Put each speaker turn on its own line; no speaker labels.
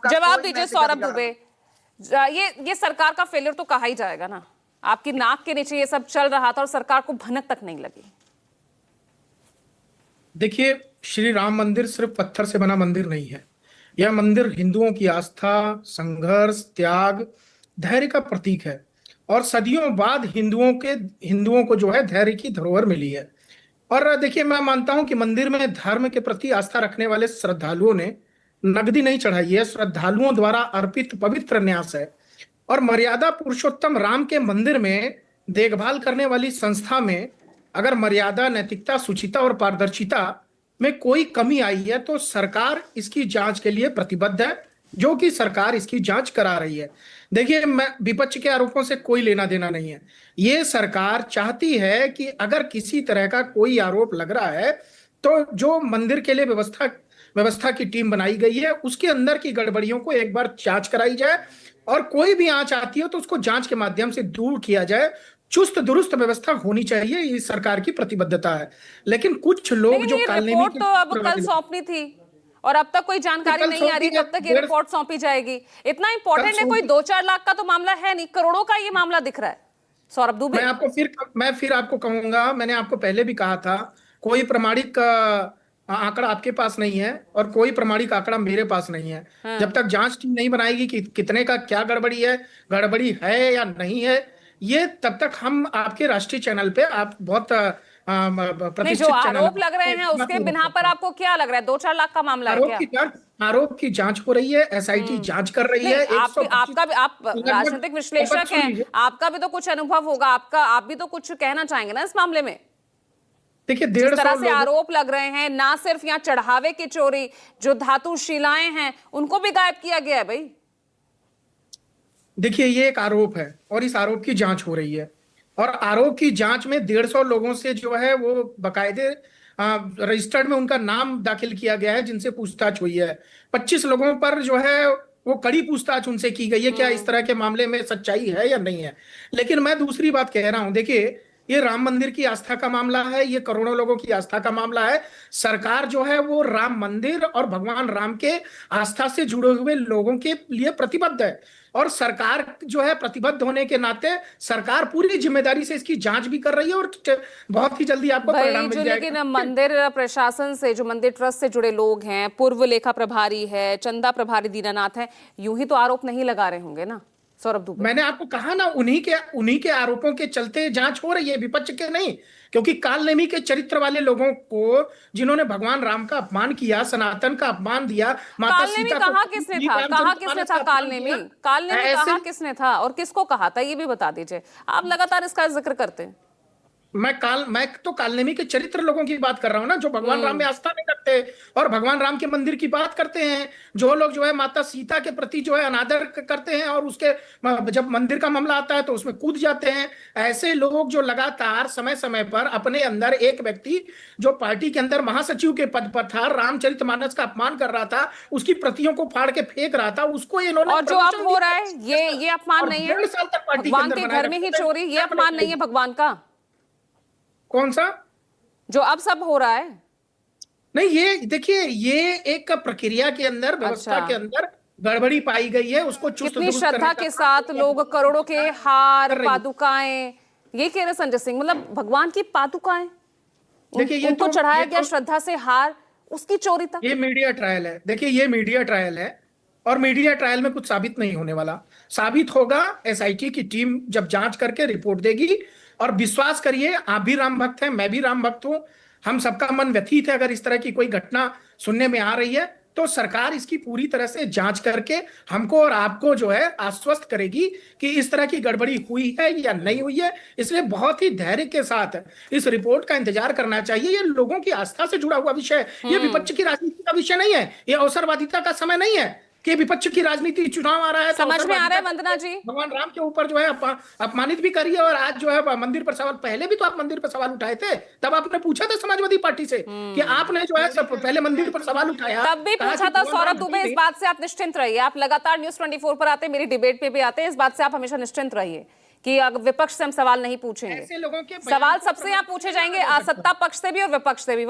जवाब दीजिए सौरभ दुबे। ये सरकार का फेलियर तो कहा ही जाएगा ना। आपकी नाक के नीचे ये सब चल रहा था और सरकार को भनक तक नहीं लगी।
देखिए, श्री राम मंदिर सिर्फ पत्थर से बना मंदिर नहीं है। यह मंदिर हिंदुओं की आस्था, संघर्ष, त्याग, धैर्य का प्रतीक है। और सदियों बाद हिंदुओं को जो है धैर्य की धरोहर मिली है। और देखिए, मैं मानता हूं कि मंदिर में धर्म के प्रति आस्था रखने वाले श्रद्धालुओं ने नगदी नहीं चढ़ाई है, श्रद्धालुओं द्वारा अर्पित पवित्र न्यास है। और मर्यादा पुरुषोत्तम राम के मंदिर में देखभाल करने वाली संस्था में अगर मर्यादा, नैतिकता, शुचिता और पारदर्शिता में कोई कमी आई है तो सरकार इसकी जांच के लिए प्रतिबद्ध है, जो कि सरकार इसकी जांच करा रही है। देखिए, मैं विपक्ष के आरोपों से कोई लेना देना नहीं है। ये सरकार चाहती है कि अगर किसी तरह का कोई आरोप लग रहा है तो जो मंदिर के लिए व्यवस्था की टीम बनाई गई है उसके अंदर की गड़बड़ियों को एक बार जांच कराई जाए, और कोई भी आंच आती है तो उसको जांच के माध्यम से दूर किया जाए। चुस्त दुरुस्त व्यवस्था होनी चाहिए, ये सरकार की प्रतिबद्धता है। लेकिन कुछ लोग जो
रिपोर्ट तो अब कल सौंपनी थी और अब तक कोई जानकारी नहीं आ रही, कब तक ये रिपोर्ट सौंपी जाएगी? इतना इंपॉर्टेंट है? कोई 2-4 लाख का तो मामला है नहीं, करोड़ों का ये मामला दिख रहा है। सौरभ दुबे,
मैं फिर आपको कहूंगा, मैंने आपको पहले भी कहा था, कोई प्रमाणिक आंकड़ा आपके पास नहीं है और कोई प्रमाणिक आंकड़ा मेरे पास नहीं है। जब तक जांच टीम नहीं बनाएगी कि कितने का क्या गड़बड़ी है या नहीं है, ये तब तक हम आपके राष्ट्रीय चैनल पे, आप बहुत प्रतिष्ठित
जो
चैनल
आरोप लग रहे हैं उसके बिना पर आपको क्या लग रहा है? 2-4 लाख का मामला है क्या?
आरोप की जांच हो रही है, एसआईटी जांच कर रही है।
आपका भी, आप राजनीतिक विश्लेषक हैं, आपका भी तो कुछ अनुभव होगा, आप भी तो कुछ कहना चाहेंगे ना इस मामले में?
देखिए,
जिस तरह से आरोप लग रहे हैं, ना सिर्फ यहाँ चढ़ावे की चोरी, जो धातु शिलाएं हैं उनको भी गायब किया गया है भाई।
देखिए, ये एक आरोप है और इस आरोप की जांच हो रही है, और आरोप की जांच में 150 लोगों से जो है वो बाकायदे रजिस्टर्ड में उनका नाम दाखिल किया गया है, जिनसे पूछताछ हुई है। 25 लोगों पर जो है वो कड़ी पूछताछ उनसे की गई है, क्या इस तरह के मामले में सच्चाई है या नहीं है। लेकिन मैं दूसरी बात कह रहा हूं, देखिए, ये राम मंदिर की आस्था का मामला है, ये करोड़ों लोगों की आस्था का मामला है। सरकार जो है वो राम मंदिर और भगवान राम के आस्था से जुड़े हुए लोगों के लिए प्रतिबद्ध है, और सरकार जो है प्रतिबद्ध होने के नाते सरकार पूरी जिम्मेदारी से इसकी जांच भी कर रही है, और बहुत ही जल्दी आपको परिणाम मिल जाएगा।
लेकिन मंदिर प्रशासन से, जो मंदिर ट्रस्ट से जुड़े लोग हैं, पूर्व लेखा प्रभारी है, चंदा प्रभारी दीनानाथ है, यूं ही तो आरोप नहीं लगा रहे होंगे ना सौरभ दुबे?
मैंने आपको कहा ना, उन्हीं के आरोपों के चलते जांच हो रही है, विपक्ष के नहीं। क्योंकि कालनेमी के चरित्र वाले लोगों को, जिन्होंने भगवान राम का अपमान किया, सनातन का अपमान दिया,
माता सीता को, कहा किसने था कालनेमी कहा किसने था और किसको कहा था, ये भी बता दीजिए। आप लगातार इसका जिक्र करते हैं।
मैं तो कालनेमी के चरित्र लोगों की बात कर रहा हूं ना, जो भगवान राम में आस्था नहीं रखते और भगवान राम के मंदिर की बात करते हैं, जो लोग जो है माता सीता के प्रति जो है अनादर करते हैं और उसके जब मंदिर का मामला आता है तो उसमें कूद जाते हैं। ऐसे लोग जो लगातार समय समय पर अपने अंदर, एक व्यक्ति जो पार्टी के अंदर महासचिव के पद पर था, रामचरितमानस का अपमान कर रहा था, उसकी प्रतियों को फाड़ के फेंक रहा था, उसको इन्होंने,
और जो अब हो रहा है ये अपमान नहीं है? भगवान के घर में ही चोरी, ये अपमान नहीं है भगवान का?
कौन सा
जो अब सब हो रहा है?
नहीं, ये देखिए, ये एक प्रक्रिया के अंदर, व्यवस्था के अंदर गड़बड़ी पाई गई है, उसको
कितनी श्रद्धा के साथ लोग करोड़ों के हार, पादुकाएं, ये कह रहे संजय सिंह, मतलब भगवान की पादुकाएं, देखिए, उनको चढ़ाया गया श्रद्धा से हार, उसकी चोरी तक।
ये मीडिया ट्रायल है। देखिए, ये मीडिया ट्रायल है और मीडिया ट्रायल में कुछ साबित नहीं होने वाला। साबित होगा, एसआईटी की टीम जब जांच करके रिपोर्ट देगी। और विश्वास करिए, आप भी राम भक्त हैं, मैं भी राम भक्त हूं, हम सबका मन व्यथित है अगर इस तरह की कोई घटना सुनने में आ रही है तो सरकार इसकी पूरी तरह से जांच करके हमको और आपको जो है आश्वस्त करेगी कि इस तरह की गड़बड़ी हुई है या नहीं हुई है। इसलिए बहुत ही धैर्य के साथ इस रिपोर्ट का इंतजार करना चाहिए। ये लोगों की आस्था से जुड़ा हुआ विषय है, ये विपक्ष की राजनीति का विषय नहीं है, ये अवसरवादिता का समय नहीं है कि विपक्ष की राजनीति, चुनाव आ रहा है,
समझ में आ रहा है वंदना जी?
भगवान राम के ऊपर जो है अपमानित भी करिए, और आज जो है मंदिर पर सवाल, पहले भी तो आप मंदिर पर सवाल उठाए थे, तब आपने पूछा था समाजवादी पार्टी से कि आपने जो है सब पहले मंदिर पर सवाल उठाया,
तब भी पूछा था। सौरभ दुबे, इस बात से आप निश्चिंत रहिए, आप लगातार न्यूज़ 24 पर आते हैं, मेरी डिबेट पे भी आते हैं, इस बात से आप हमेशा निश्चिंत रहिए कि विपक्ष से हम सवाल नहीं पूछेंगे।
ऐसे लोगों के
सवाल सबसे यहाँ पूछे जाएंगे, सत्ता पक्ष से भी और विपक्ष से भी।